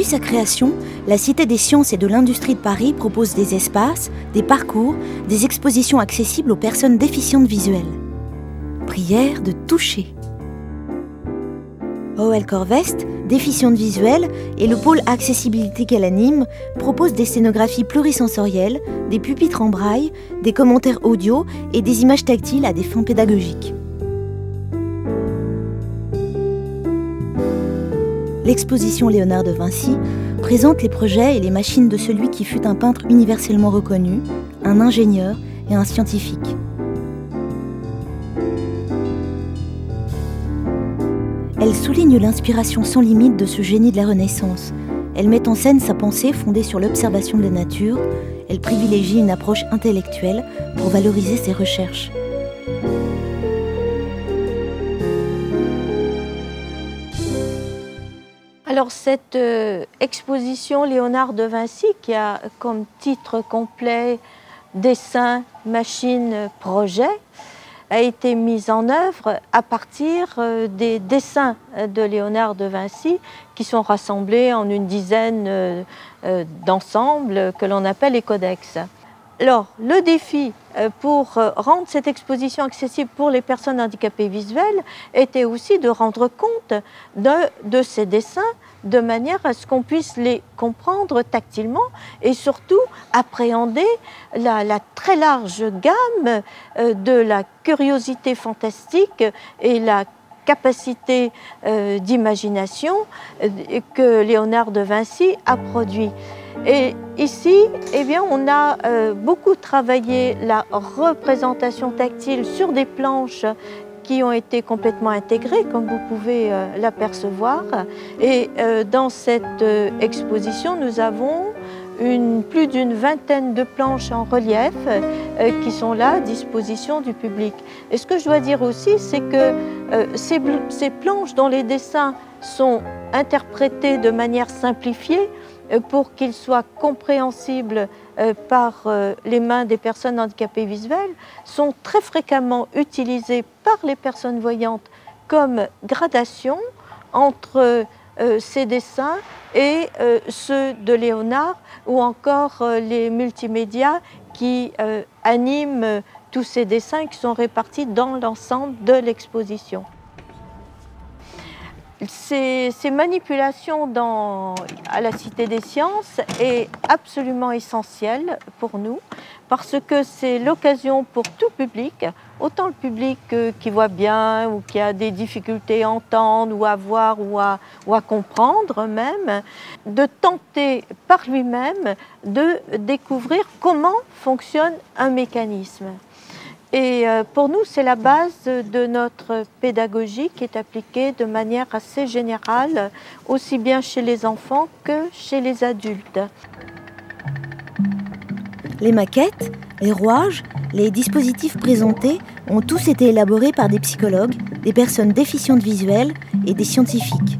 sa création, la Cité des sciences et de l'industrie de Paris propose des espaces, des parcours, des expositions accessibles aux personnes déficientes visuelles. Prière de toucher. OL Corvest, déficiente visuelle, et le pôle accessibilité qu'elle anime propose des scénographies plurisensorielles, des pupitres en braille, des commentaires audio et des images tactiles à des fins pédagogiques. L'exposition Léonard de Vinci présente les projets et les machines de celui qui fut un peintre universellement reconnu, un ingénieur et un scientifique. Elle souligne l'inspiration sans limite de ce génie de la Renaissance. Elle met en scène sa pensée fondée sur l'observation de la nature. Elle privilégie une approche intellectuelle pour valoriser ses recherches. Alors cette exposition Léonard de Vinci, qui a comme titre complet « Dessin, machine, projet », a été mise en œuvre à partir des dessins de Léonard de Vinci qui sont rassemblés en une dizaine d'ensembles que l'on appelle les codex. Alors, le défi pour rendre cette exposition accessible pour les personnes handicapées visuelles était aussi de rendre compte de ces dessins de manière à ce qu'on puisse les comprendre tactilement et surtout appréhender la très large gamme de la curiosité fantastique et la capacité d'imagination que Léonard de Vinci a produit. Et ici, eh bien, on a beaucoup travaillé la représentation tactile sur des planches qui ont été complètement intégrées, comme vous pouvez l'apercevoir. Et dans cette exposition, nous avons plus d'une vingtaine de planches en relief qui sont là à disposition du public. Et ce que je dois dire aussi, c'est que ces planches dont les dessins sont interprétés de manière simplifiée pour qu'ils soient compréhensibles par les mains des personnes handicapées visuelles, sont très fréquemment utilisés par les personnes voyantes comme gradation entre ces dessins et ceux de Léonard ou encore les multimédias qui animent tous ces dessins qui sont répartis dans l'ensemble de l'exposition. Ces manipulations à la Cité des sciences est absolument essentielle pour nous parce que c'est l'occasion pour tout public, autant le public qui voit bien ou qui a des difficultés à entendre ou à voir ou à comprendre même, de tenter par lui-même de découvrir comment fonctionne un mécanisme. Et pour nous, c'est la base de notre pédagogie qui est appliquée de manière assez générale, aussi bien chez les enfants que chez les adultes. Les maquettes, les rouages, les dispositifs présentés ont tous été élaborés par des psychologues, des personnes déficientes visuelles et des scientifiques.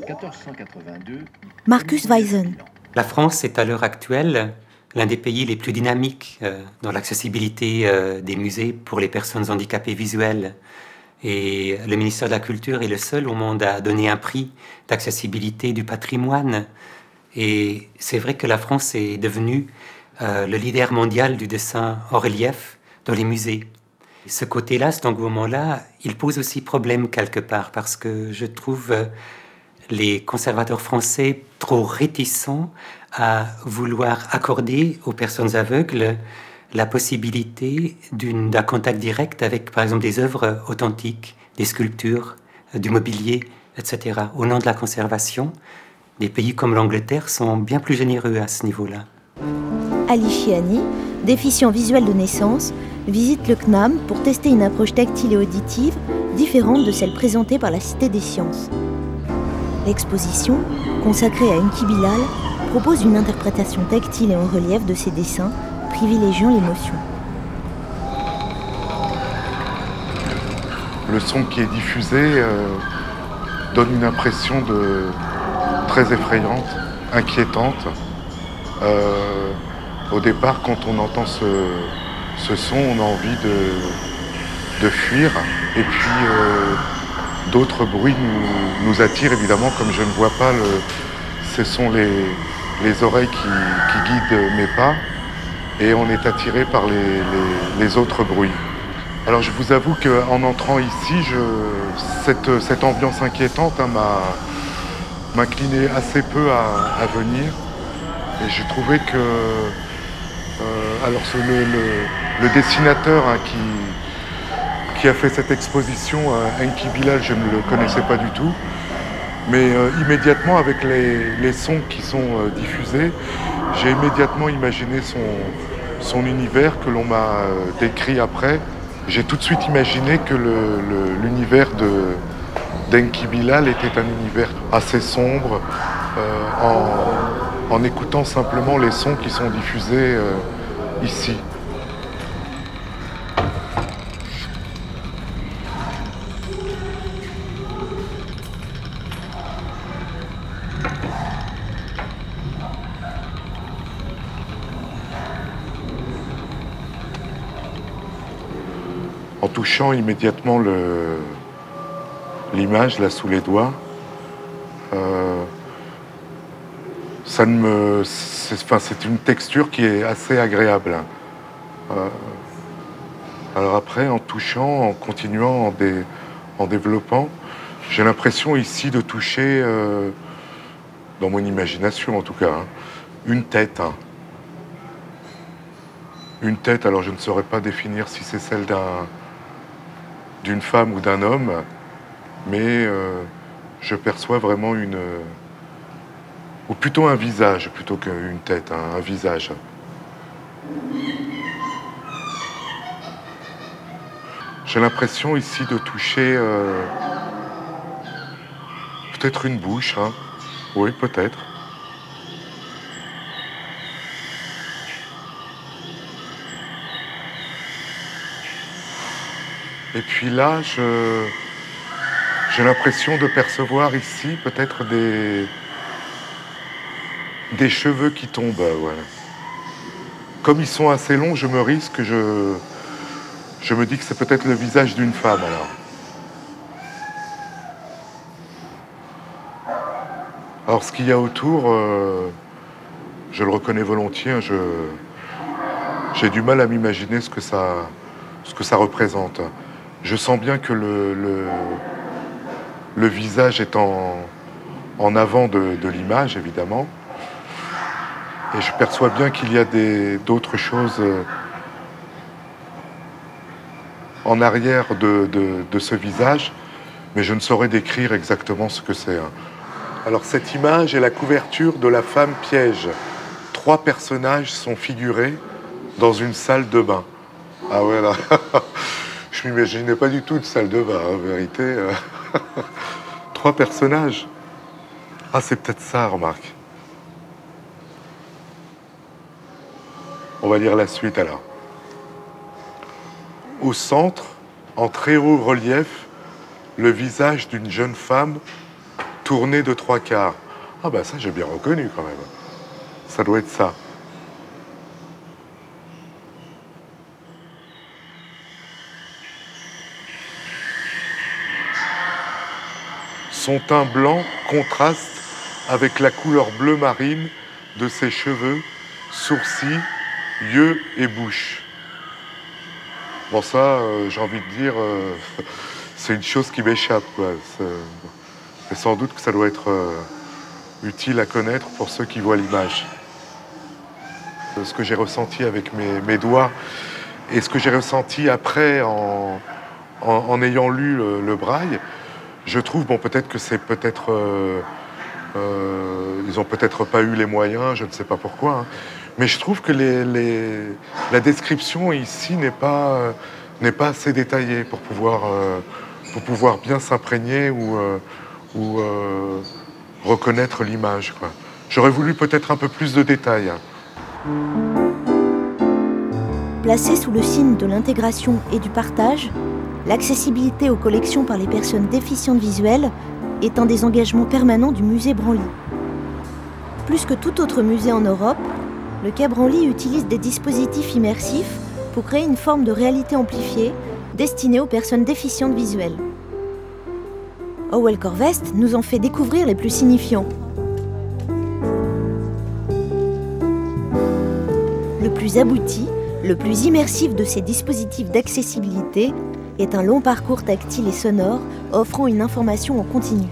1482. Marcus Weisen. La France est à l'heure actuelle l'un des pays les plus dynamiques dans l'accessibilité des musées pour les personnes handicapées visuelles. Et le ministère de la Culture est le seul au monde à donner un prix d'accessibilité du patrimoine. Et c'est vrai que la France est devenue le leader mondial du dessin en relief dans les musées. Ce côté-là, cet engouement-là, il pose aussi problème quelque part parce que je trouve les conservateurs français trop réticents à vouloir accorder aux personnes aveugles la possibilité d'un contact direct avec, par exemple, des œuvres authentiques, des sculptures, du mobilier, etc. Au nom de la conservation, des pays comme l'Angleterre sont bien plus généreux à ce niveau-là. Ali Chiani, déficient visuel de naissance, visite le CNAM pour tester une approche tactile et auditive différente de celle présentée par la Cité des sciences. L'exposition, consacrée à Enki Bilal, propose une interprétation tactile et en relief de ses dessins, privilégiant l'émotion. Le son qui est diffusé donne une impression très effrayante, inquiétante. Au départ, quand on entend ce son, on a envie de fuir. Et puis, d'autres bruits nous attirent évidemment, comme je ne vois pas, ce sont les oreilles qui guident mes pas, et on est attiré par les autres bruits. Alors je vous avoue qu'en entrant ici, cette ambiance inquiétante m'inclinait assez peu à venir, et j'ai trouvé que alors le dessinateur qui a fait cette exposition, Enki Bilal, je ne le connaissais pas du tout, mais immédiatement avec les sons qui sont diffusés, j'ai immédiatement imaginé son univers que l'on m'a décrit après. J'ai tout de suite imaginé que l'univers d'Enki Bilal était un univers assez sombre, en écoutant simplement les sons qui sont diffusés ici. En touchant immédiatement l'image là sous les doigts, c'est une texture qui est assez agréable. Alors après, en touchant, en continuant, en développant, j'ai l'impression ici de toucher, dans mon imagination en tout cas, une tête. Une tête, alors je ne saurais pas définir si c'est celle d'une femme ou d'un homme, mais je perçois vraiment ou plutôt un visage, plutôt qu'une tête, un visage. J'ai l'impression ici de toucher peut-être une bouche, oui, peut-être. Et puis là, j'ai l'impression de percevoir ici peut-être des cheveux qui tombent. Voilà. Comme ils sont assez longs, je me risque, je me dis que c'est peut-être le visage d'une femme alors. Alors ce qu'il y a autour, je le reconnais volontiers, j'ai du mal à m'imaginer ce que ça représente. Je sens bien que le visage est en avant de l'image, évidemment. Et je perçois bien qu'il y a d'autres choses en arrière de ce visage, mais je ne saurais décrire exactement ce que c'est. Alors cette image est la couverture de La femme piège. 3 personnages sont figurés dans une salle de bain. Ah ouais, là. Je m'imaginais pas du tout de salle de bain, en vérité. 3 personnages. Ah, c'est peut-être ça, remarque. On va lire la suite alors. Au centre, en très haut relief, le visage d'une jeune femme tournée de 3 quarts. Ah bah ça, j'ai bien reconnu quand même. Ça doit être ça. Son teint blanc contraste avec la couleur bleu marine de ses cheveux, sourcils, yeux et bouche. Bon ça, j'ai envie de dire, c'est une chose qui m'échappe, quoi. Et sans doute que ça doit être utile à connaître pour ceux qui voient l'image. Ce que j'ai ressenti avec mes doigts et ce que j'ai ressenti après en ayant lu le braille, je trouve, bon, peut-être que c'est ils ont peut-être pas eu les moyens, je ne sais pas pourquoi, mais je trouve que la description ici n'est pas assez détaillée pour pouvoir bien s'imprégner ou reconnaître l'image, quoi. J'aurais voulu peut-être un peu plus de détails. Placée sous le signe de l'intégration et du partage, l'accessibilité aux collections par les personnes déficientes visuelles est un des engagements permanents du musée Branly. Plus que tout autre musée en Europe, le Quai Branly utilise des dispositifs immersifs pour créer une forme de réalité amplifiée destinée aux personnes déficientes visuelles. Howell Corvest nous en fait découvrir les plus signifiants. Le plus abouti, le plus immersif de ces dispositifs d'accessibilité est un long parcours tactile et sonore offrant une information en continu.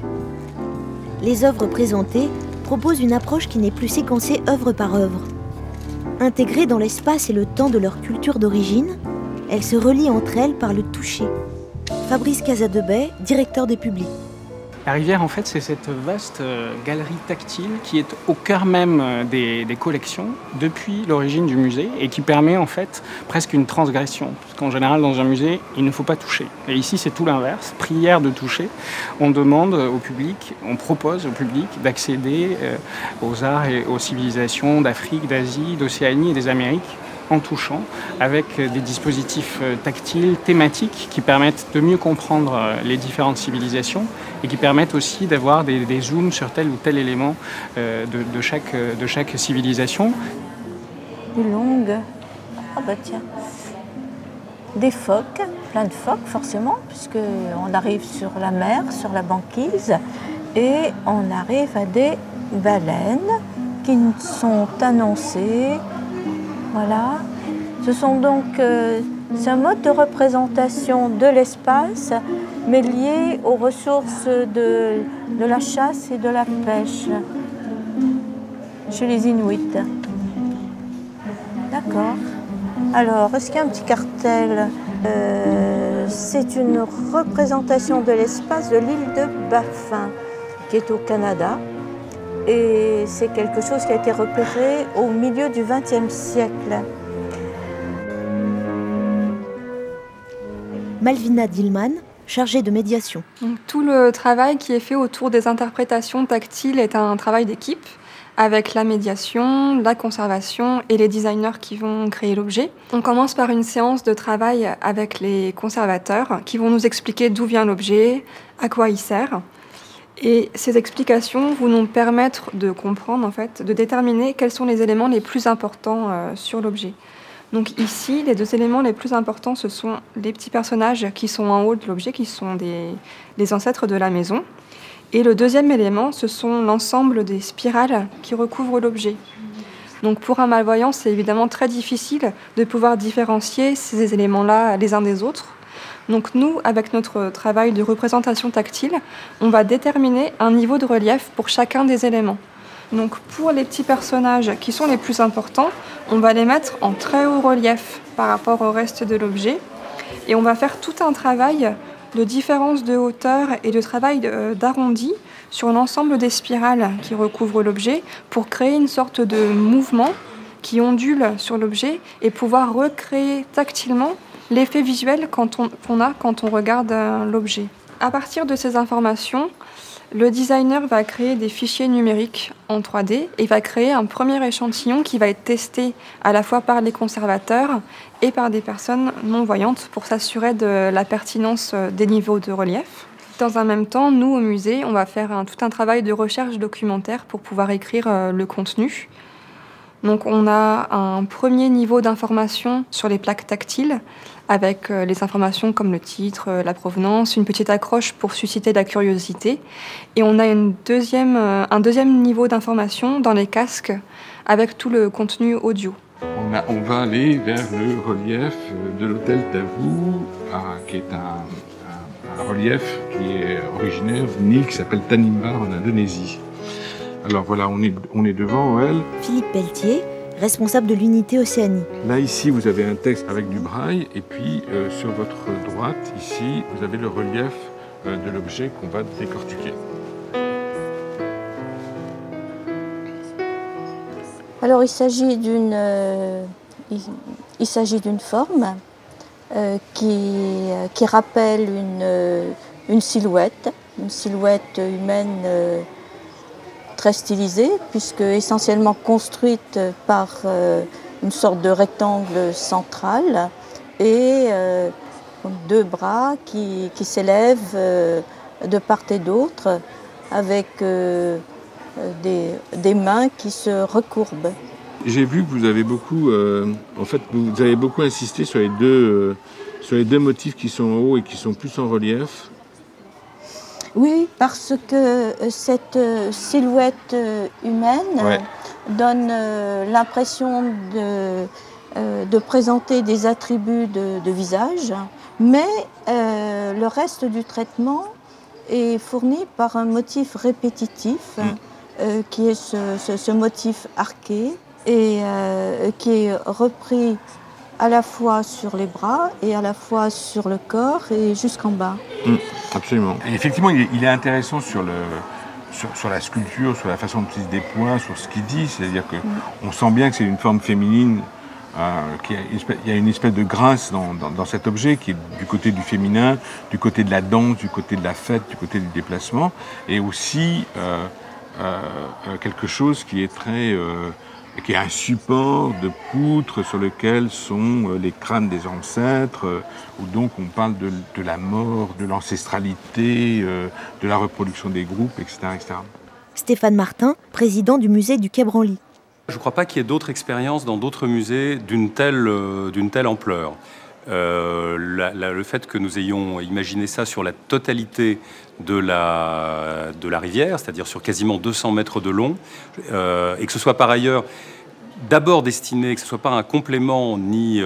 Les œuvres présentées proposent une approche qui n'est plus séquencée œuvre par œuvre. Intégrées dans l'espace et le temps de leur culture d'origine, elles se relient entre elles par le toucher. Fabrice Casadebay, directeur des Publics. La rivière, en fait, c'est cette vaste galerie tactile qui est au cœur même des collections depuis l'origine du musée et qui permet en fait presque une transgression. Parce qu'en général, dans un musée, il ne faut pas toucher. Et ici, c'est tout l'inverse. Prière de toucher. On demande au public, on propose au public d'accéder aux arts et aux civilisations d'Afrique, d'Asie, d'Océanie et des Amériques en touchant, avec des dispositifs tactiles, thématiques, qui permettent de mieux comprendre les différentes civilisations et qui permettent aussi d'avoir des zooms sur tel ou tel élément de chaque civilisation. Plus longue. Ah bah tiens. Des phoques, plein de phoques forcément, puisqu'on arrive sur la mer, sur la banquise, et on arrive à des baleines qui sont annoncées. Voilà. Ce sont donc, c'est un mode de représentation de l'espace, mais lié aux ressources de la chasse et de la pêche chez les Inuits. D'accord. Alors, est-ce qu'il y a un petit cartel? C'est une représentation de l'espace de l'île de Baffin, qui est au Canada. Et c'est quelque chose qui a été repéré au milieu du XXe siècle. Malvina Dillman, chargée de médiation. Donc, tout le travail qui est fait autour des interprétations tactiles est un travail d'équipe, avec la médiation, la conservation et les designers qui vont créer l'objet. On commence par une séance de travail avec les conservateurs qui vont nous expliquer d'où vient l'objet, à quoi il sert. Et ces explications vont nous permettre de comprendre, en fait, de déterminer quels sont les éléments les plus importants sur l'objet. Donc ici, les deux éléments les plus importants, ce sont les petits personnages qui sont en haut de l'objet, qui sont les ancêtres de la maison. Et le deuxième élément, ce sont l'ensemble des spirales qui recouvrent l'objet. Donc pour un malvoyant, c'est évidemment très difficile de pouvoir différencier ces éléments-là les uns des autres. Donc nous, avec notre travail de représentation tactile, on va déterminer un niveau de relief pour chacun des éléments. Donc pour les petits personnages qui sont les plus importants, on va les mettre en très haut relief par rapport au reste de l'objet. Et on va faire tout un travail de différence de hauteur et de travail d'arrondi sur l'ensemble des spirales qui recouvrent l'objet pour créer une sorte de mouvement qui ondule sur l'objet et pouvoir recréer tactilement l'effet visuel qu'on a quand on regarde l'objet. À partir de ces informations, le designer va créer des fichiers numériques en 3D et va créer un premier échantillon qui va être testé à la fois par les conservateurs et par des personnes non-voyantes pour s'assurer de la pertinence des niveaux de relief. Dans un même temps, nous, au musée, on va faire tout un travail de recherche documentaire pour pouvoir écrire le contenu. Donc on a un premier niveau d'information sur les plaques tactiles avec les informations comme le titre, la provenance, une petite accroche pour susciter la curiosité. Et on a un deuxième niveau d'information dans les casques avec tout le contenu audio. On va aller vers le relief de l'hôtel Tavou, qui est un relief qui est originaire d'une île qui s'appelle Tanimbar en Indonésie. Alors voilà, on est devant elle. Philippe Pelletier, responsable de l'unité Océanie. Là, ici, vous avez un texte avec du braille, et puis sur votre droite, ici, vous avez le relief de l'objet qu'on va décortiquer. Alors, il s'agit d'une forme qui rappelle une silhouette humaine très stylisée, puisque essentiellement construite par une sorte de rectangle central et deux bras qui s'élèvent de part et d'autre avec des mains qui se recourbent. J'ai vu que vous avez beaucoup, vous avez beaucoup insisté sur les deux motifs qui sont en haut et qui sont plus en relief. Oui, parce que cette silhouette humaine donne l'impression de présenter des attributs de visage, mais le reste du traitement est fourni par un motif répétitif, qui est ce motif arqué, et qui est repris à la fois sur les bras et à la fois sur le corps et jusqu'en bas. Absolument. Et effectivement, il est intéressant sur la sculpture, sur la façon de se déploie, sur ce qu'il dit. C'est-à-dire qu'on sent bien que c'est une forme féminine, il y a une espèce de grâce dans cet objet qui est du côté du féminin, du côté de la danse, du côté de la fête, du côté du déplacement, et aussi quelque chose qui est qui est un support de poutre sur lequel sont les crânes des ancêtres, où donc on parle de la mort, de l'ancestralité, de la reproduction des groupes, etc., etc. Stéphane Martin, président du musée du Quai Branly. Je ne crois pas qu'il y ait d'autres expériences dans d'autres musées d'une telle ampleur. Le fait que nous ayons imaginé ça sur la totalité de la rivière, c'est-à-dire sur quasiment 200 mètres de long, et que ce soit par ailleurs d'abord destiné, que ce ne soit pas un complément ni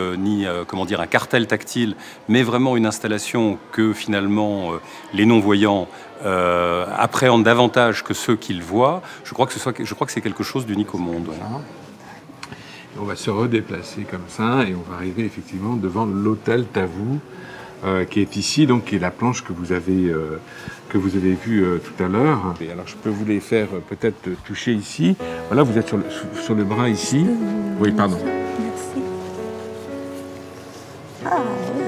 comment dire, un cartel tactile, mais vraiment une installation que finalement les non-voyants appréhendent davantage que ceux qui le voient. Je crois que c'est quelque chose d'unique au monde. On va se redéplacer comme ça et on va arriver effectivement devant l'hôtel Tavou qui est ici, donc qui est la planche que vous avez vue tout à l'heure. Et alors je peux vous les faire peut-être toucher ici. Voilà, vous êtes sur le bras ici. Oui, pardon. Merci. Ah oui.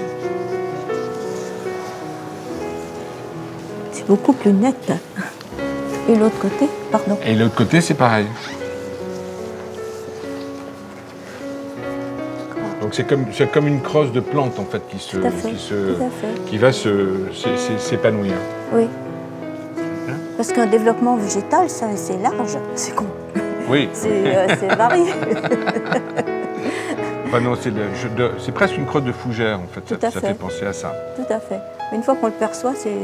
C'est beaucoup plus net. Et l'autre côté, pardon. Et l'autre côté, c'est pareil. Donc c'est comme une crosse de plante en fait qui va s'épanouir. Oui. Parce qu'un développement végétal, c'est large, c'est con. Oui. C'est varié. Enfin non, c'est presque une crosse de fougère en fait. Ça fait penser à ça. Tout à fait. Mais une fois qu'on le perçoit, c'est.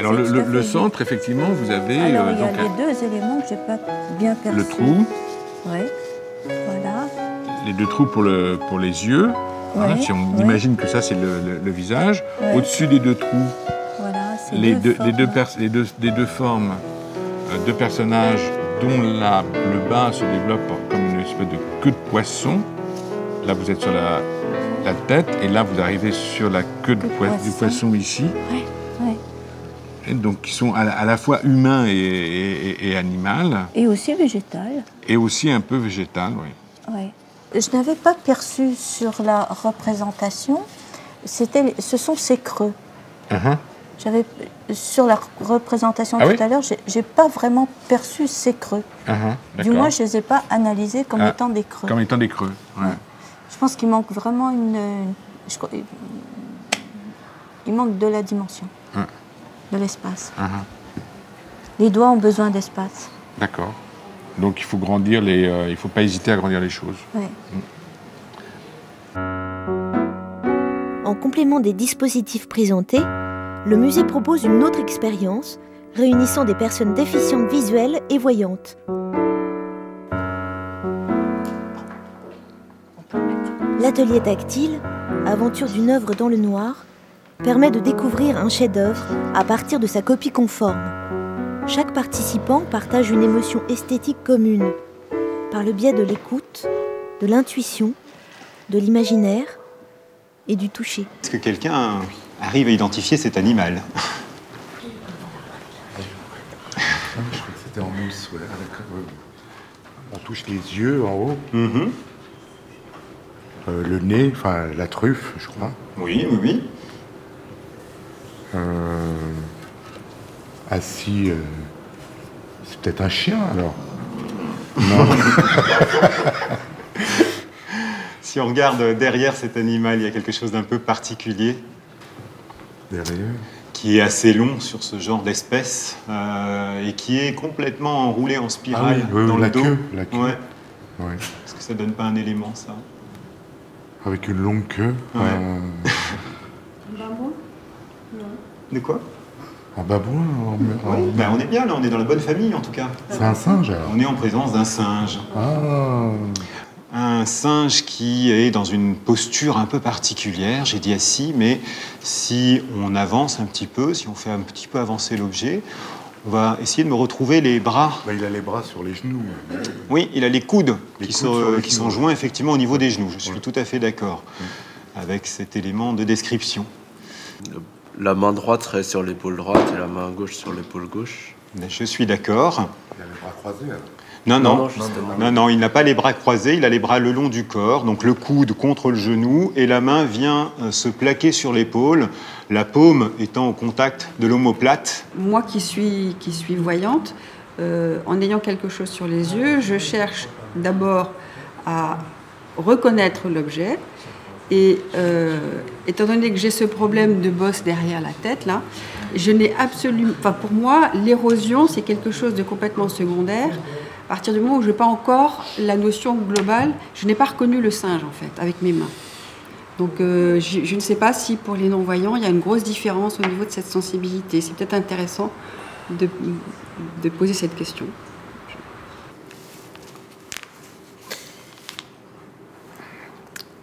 Alors le centre, effectivement, vous avez. Alors il y a les deux éléments que j'ai pas bien perçus. Le trou. Oui. Voilà. Les deux trous pour les yeux. Ouais, hein, si on imagine que ça c'est le visage. Ouais. Au-dessus des deux trous, voilà, les deux formes, deux personnages dont le bas se développe comme une espèce de queue de poisson. Là vous êtes sur la tête et là vous arrivez sur la queue du poisson ici. Ouais, ouais. Et donc qui sont à la fois humains et animal. Et aussi végétal. Et aussi un peu végétal, oui. Ouais. Je n'avais pas perçu sur la représentation, ce sont ces creux. J'avais sur la représentation tout à l'heure, j'ai pas vraiment perçu ces creux. Du moins, je les ai pas analysés comme étant des creux. Comme étant des creux. Ouais. Je pense qu'il manque vraiment il manque de la dimension, de l'espace. Les doigts ont besoin d'espace. D'accord. Donc il faut grandir il faut pas hésiter à grandir les choses. Ouais. En complément des dispositifs présentés, le musée propose une autre expérience réunissant des personnes déficientes visuelles et voyantes. L'atelier tactile, aventure d'une œuvre dans le noir, permet de découvrir un chef-d'œuvre à partir de sa copie conforme. Chaque participant partage une émotion esthétique commune, par le biais de l'écoute, de l'intuition, de l'imaginaire et du toucher. Est-ce que quelqu'un arrive à identifier cet animal? Je crois que c'était en mousse, ouais. On touche les yeux en haut. Le nez, enfin la truffe, je crois. Oui, oui, oui. Assis, c'est peut-être un chien alors. Non. Si on regarde derrière cet animal, il y a quelque chose d'un peu particulier. Derrière. Qui est assez long sur ce genre d'espèce et qui est complètement enroulé en spirale dans le dos. La queue. Ouais. Ouais. Est-ce que ça donne pas un élément, ça? Avec une longue queue. Ouais. Un bambou? Non. De quoi? En babouin Oui, ben on est bien là, on est dans la bonne famille en tout cas. C'est un singe alors? On est en présence d'un singe. Ah. Un singe qui est dans une posture un peu particulière, j'ai dit assis, mais si on avance un petit peu, si on fait un petit peu avancer l'objet, on va essayer de me retrouver les bras. Bah, il a les bras sur les genoux. Oui, il a les coudes qui sont joints effectivement au niveau des genoux. Je suis tout à fait d'accord avec cet élément de description. La main droite serait sur l'épaule droite et la main gauche sur l'épaule gauche. Je suis d'accord. Il a les bras croisés alors. Non, il n'a pas les bras croisés, il a les bras le long du corps, donc le coude contre le genou, et la main vient se plaquer sur l'épaule, la paume étant au contact de l'omoplate. Moi qui suis voyante, en ayant quelque chose sur les yeux, je cherche d'abord à reconnaître l'objet, et étant donné que j'ai ce problème de bosse derrière la tête, là, je n'ai absolument... Enfin, pour moi, l'érosion, c'est quelque chose de complètement secondaire. À partir du moment où je n'ai pas encore la notion globale, je n'ai pas reconnu le singe, en fait, avec mes mains. Donc, je ne sais pas si pour les non-voyants, il y a une grosse différence au niveau de cette sensibilité. C'est peut-être intéressant de poser cette question.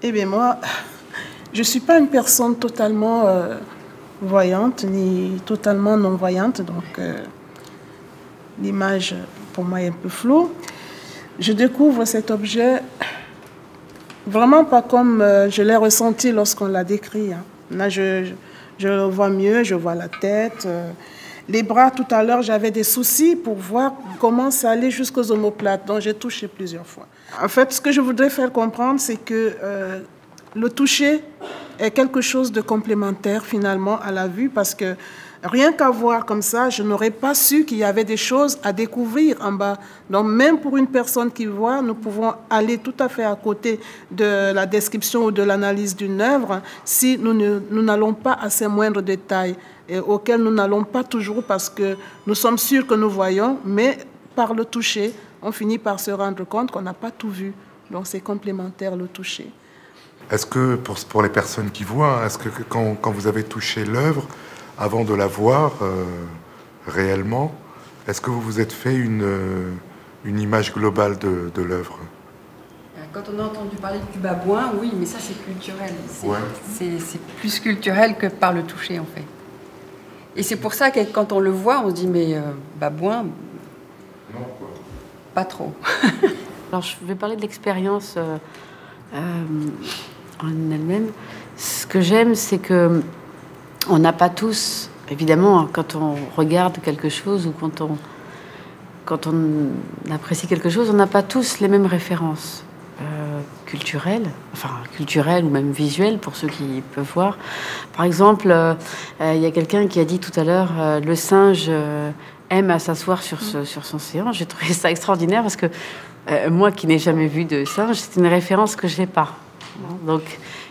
Eh bien, moi, je ne suis pas une personne totalement voyante, ni totalement non-voyante, donc l'image, pour moi, est un peu floue. Je découvre cet objet vraiment pas comme je l'ai ressenti lorsqu'on l'a décrit. Hein. Là, je le vois mieux, je vois la tête. Les bras, tout à l'heure, j'avais des soucis pour voir comment ça allait jusqu'aux omoplates, donc j'ai touché plusieurs fois. En fait, ce que je voudrais faire comprendre, c'est que le toucher est quelque chose de complémentaire, finalement, à la vue, parce que rien qu'à voir comme ça, je n'aurais pas su qu'il y avait des choses à découvrir en bas. Donc, même pour une personne qui voit, nous pouvons aller tout à fait à côté de la description ou de l'analyse d'une œuvre si nous n'allons pas à ces moindres détails et auxquels nous n'allons pas toujours parce que nous sommes sûrs que nous voyons, mais par le toucher, on finit par se rendre compte qu'on n'a pas tout vu. Donc, c'est complémentaire, le toucher. Est-ce que, pour les personnes qui voient, est-ce que quand vous avez touché l'œuvre, avant de la voir réellement, est-ce que vous vous êtes fait une image globale de l'œuvre? Quand on a entendu parler du babouin, oui, mais ça c'est culturel. C'est plus culturel que par le toucher en fait. Et c'est pour ça que quand on le voit, on se dit mais babouin, non, quoi. Pas trop. Alors je vais parler de l'expérience en elle-même. Ce que j'aime, c'est que on n'a pas tous, évidemment, quand on regarde quelque chose ou quand on apprécie quelque chose, on n'a pas tous les mêmes références culturelles ou même visuelles pour ceux qui peuvent voir. Par exemple, il y a quelqu'un qui a dit tout à l'heure le singe aime à s'asseoir sur son séant. J'ai trouvé ça extraordinaire parce que moi qui n'ai jamais vu de singe, c'est une référence que je n'ai pas. Donc,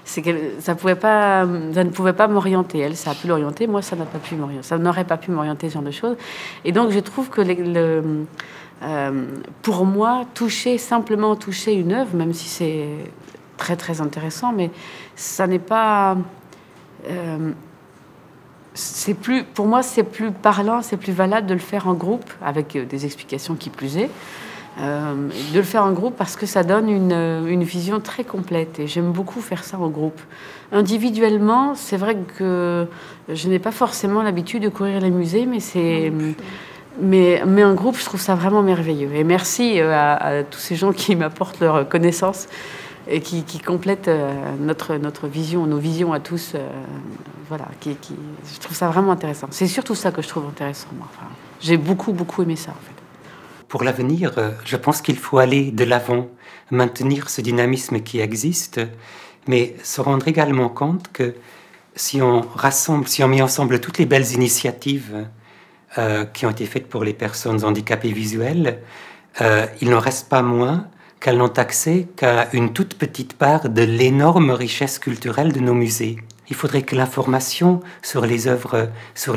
ça ne pouvait pas m'orienter. Elle, ça a pu l'orienter. Moi, ça n'a pas pu m'orienter. Ça n'aurait pas pu m'orienter ce genre de choses. Et donc, je trouve que pour moi, simplement toucher une œuvre, même si c'est très très intéressant, mais ça n'est pas. Pour moi, c'est plus parlant, c'est plus valable de le faire en groupe avec des explications qui plus est. De le faire en groupe parce que ça donne une vision très complète et j'aime beaucoup faire ça en groupe. Individuellement, c'est vrai que je n'ai pas forcément l'habitude de courir les musées, mais en groupe, je trouve ça vraiment merveilleux. Et merci à tous ces gens qui m'apportent leur connaissance et qui complètent notre vision, nos visions à tous. Voilà, je trouve ça vraiment intéressant. C'est surtout ça que je trouve intéressant, moi. Enfin, j'ai beaucoup aimé ça, en fait. Pour l'avenir, je pense qu'il faut aller de l'avant, maintenir ce dynamisme qui existe, mais se rendre également compte que si on met ensemble toutes les belles initiatives qui ont été faites pour les personnes handicapées visuelles, il n'en reste pas moins qu'elles n'ont accès qu'à une toute petite part de l'énorme richesse culturelle de nos musées. il faudrait que l'information sur les œuvres, sur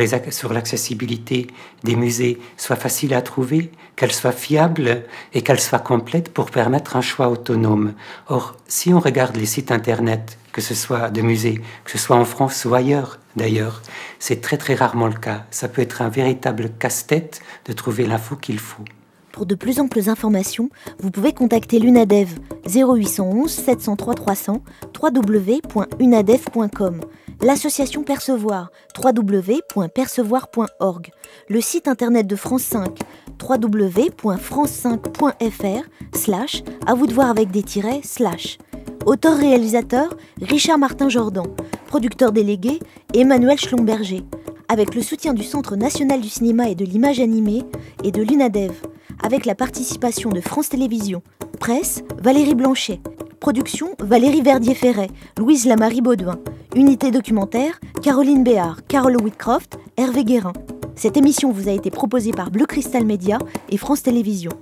l'accessibilité des musées soit facile à trouver, qu'elle soit fiable et qu'elle soit complète pour permettre un choix autonome. Or, si on regarde les sites internet, que ce soit de musées, que ce soit en France ou ailleurs d'ailleurs, c'est très très rarement le cas. Ça peut être un véritable casse-tête de trouver l'info qu'il faut. Pour de plus amples informations, vous pouvez contacter l'UNADEV 0811 703 300 www.unadev.com, l'association Percevoir www.percevoir.org, le site internet de France 5 www.france5.fr/ à vous de voir avec des tirets /. Auteur-réalisateur Richard Martin Jordan, producteur délégué Emmanuel Schlumberger, avec le soutien du Centre national du cinéma et de l'image animée et de l'UNADEV, avec la participation de France Télévisions. Presse, Valérie Blanchet. Production, Valérie Verdier-Ferret, Louise Lamarie-Baudouin. Unité documentaire, Caroline Béard, Carole Whitcroft, Hervé Guérin. Cette émission vous a été proposée par Bleu Cristal Média et France Télévisions.